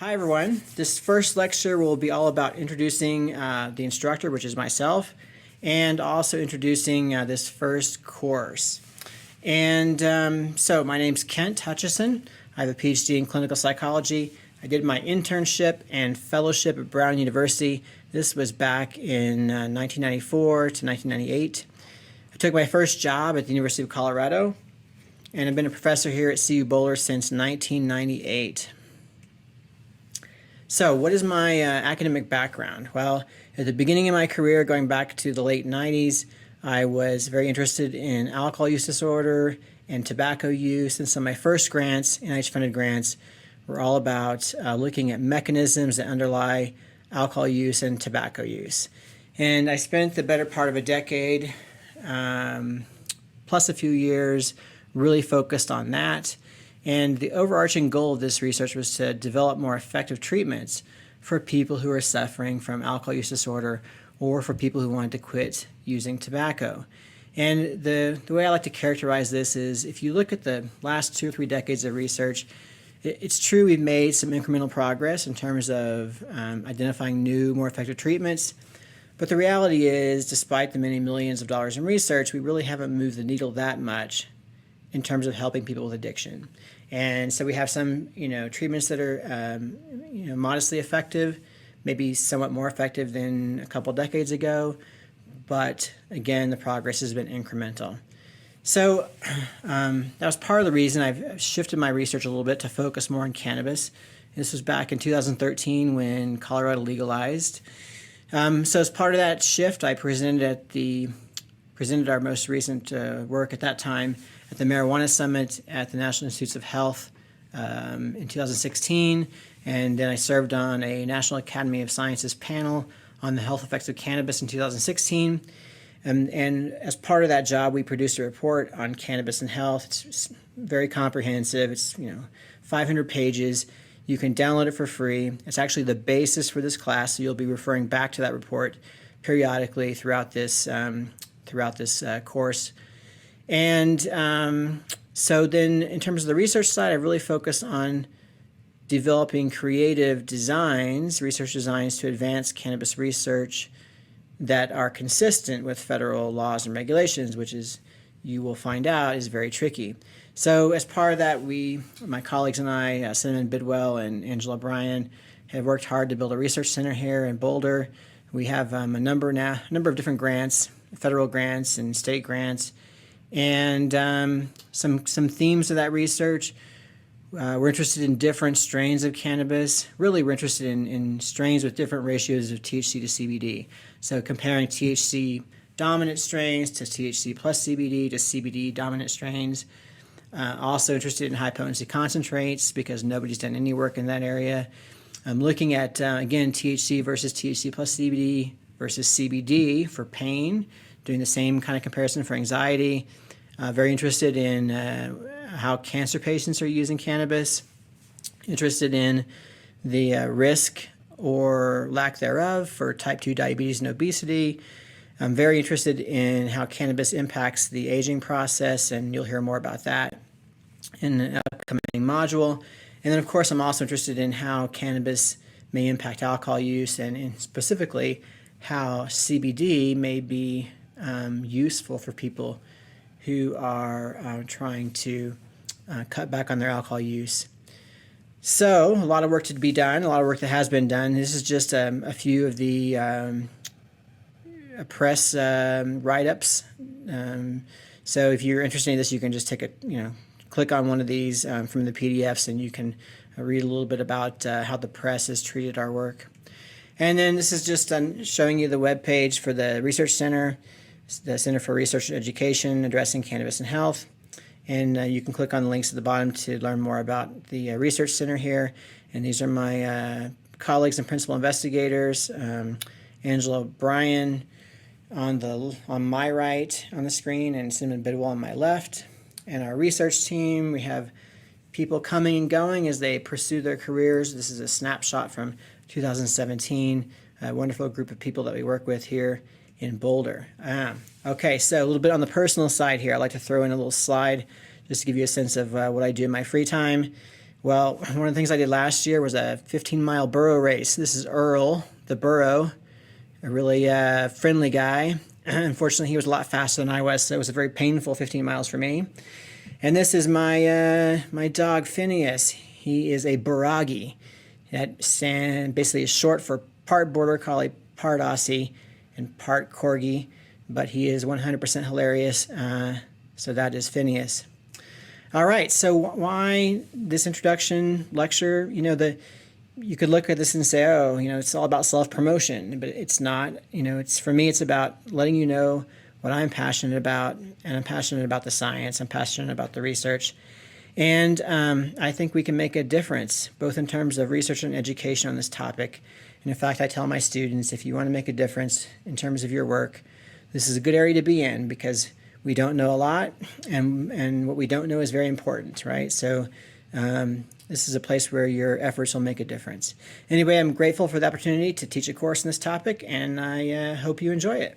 Hi everyone. This first lecture will be all about introducing the instructor, which is myself, and also introducing this first course. And so my name's Kent Hutchison. I have a PhD in clinical psychology. I did my internship and fellowship at Brown University. This was back in 1994 to 1998. I took my first job at the University of Colorado, and I've been a professor here at CU Boulder since 1998. So what is my academic background? Well, at the beginning of my career, going back to the late 90s, I was very interested in alcohol use disorder and tobacco use, and some of my first grants, NIH-funded grants, were all about looking at mechanisms that underlie alcohol use and tobacco use. And I spent the better part of a decade, plus a few years, really focused on that. And the overarching goal of this research was to develop more effective treatments for people who are suffering from alcohol use disorder or for people who wanted to quit using tobacco. And the way I like to characterize this is if you look at the last 2 or 3 decades of research, it's true we've made some incremental progress in terms of identifying new, more effective treatments. But the reality is, despite the many millions of dollars in research, we really haven't moved the needle that much in terms of helping people with addiction. And so we have some, treatments that are, modestly effective, maybe somewhat more effective than a couple decades ago. But again, the progress has been incremental. So that was part of the reason I've shifted my research a little bit to focus more on cannabis. This was back in 2013 when Colorado legalized. So as part of that shift, I presented our most recent work at that time at the Marijuana Summit at the National Institutes of Health in 2016, and then I served on a National Academy of Sciences panel on the health effects of cannabis in 2016. And as part of that job, we produced a report on cannabis and health. It's very comprehensive. It's 500 pages. You can download it for free. It's actually the basis for this class, so you'll be referring back to that report periodically throughout this course. And so then in terms of the research side, I really focus on developing creative designs, research designs to advance cannabis research that are consistent with federal laws and regulations, which is, you will find out, is very tricky. So as part of that, my colleagues and I, Cinnamon Bidwell and Angela Bryan, have worked hard to build a research center here in Boulder. We have a number of different grants, federal grants and state grants, and some themes of that research. We're interested in different strains of cannabis. Really, we're interested in strains with different ratios of THC to CBD. So comparing THC dominant strains to THC plus CBD to CBD dominant strains. Also interested in high potency concentrates because nobody's done any work in that area. I'm looking at, again, THC versus THC plus CBD versus CBD for pain, doing the same kind of comparison for anxiety. Very interested in how cancer patients are using cannabis. Interested in the risk or lack thereof for type 2 diabetes and obesity. I'm very interested in how cannabis impacts the aging process, and you'll hear more about that in an upcoming module. And then, of course, I'm also interested in how cannabis may impact alcohol use and specifically how CBD may be useful for people who are trying to cut back on their alcohol use. So a lot of work to be done, a lot of work that has been done. This is just a few of the press write-ups. So if you're interested in this, you can just click on one of these from the PDFs, and you can read a little bit about how the press has treated our work. And then this is just showing you the web page for the Research Center, the Center for Research and Education addressing cannabis and health. And you can click on the links at the bottom to learn more about the Research Center here. And these are my colleagues and principal investigators, Angela Bryan on my right on the screen, and Cinnamon Bidwell on my left. And our research team, we have people coming and going as they pursue their careers. This is a snapshot from 2017, a wonderful group of people that we work with here in Boulder. Okay, so a little bit on the personal side here. I'd like to throw in a little slide just to give you a sense of what I do in my free time. Well, one of the things I did last year was a 15-mile burro race. This is Earl, the burro, a really friendly guy. Unfortunately, he was a lot faster than I was, so it was a very painful 15 miles for me. And this is my dog Phineas. He is a Baragi. That basically is short for part Border Collie, part Aussie, and part Corgi. But he is 100% hilarious. So that is Phineas. All right, so why this introduction lecture? You could look at this and say, oh, it's all about self-promotion, but it's not. For me, it's about letting you know what I'm passionate about, and I'm passionate about the science. I'm passionate about the research, and I think we can make a difference, both in terms of research and education on this topic. And in fact, I tell my students, if you want to make a difference in terms of your work, this is a good area to be in, because we don't know a lot, and what we don't know is very important, right? So this is a place where your efforts will make a difference. Anyway, I'm grateful for the opportunity to teach a course on this topic, and I hope you enjoy it.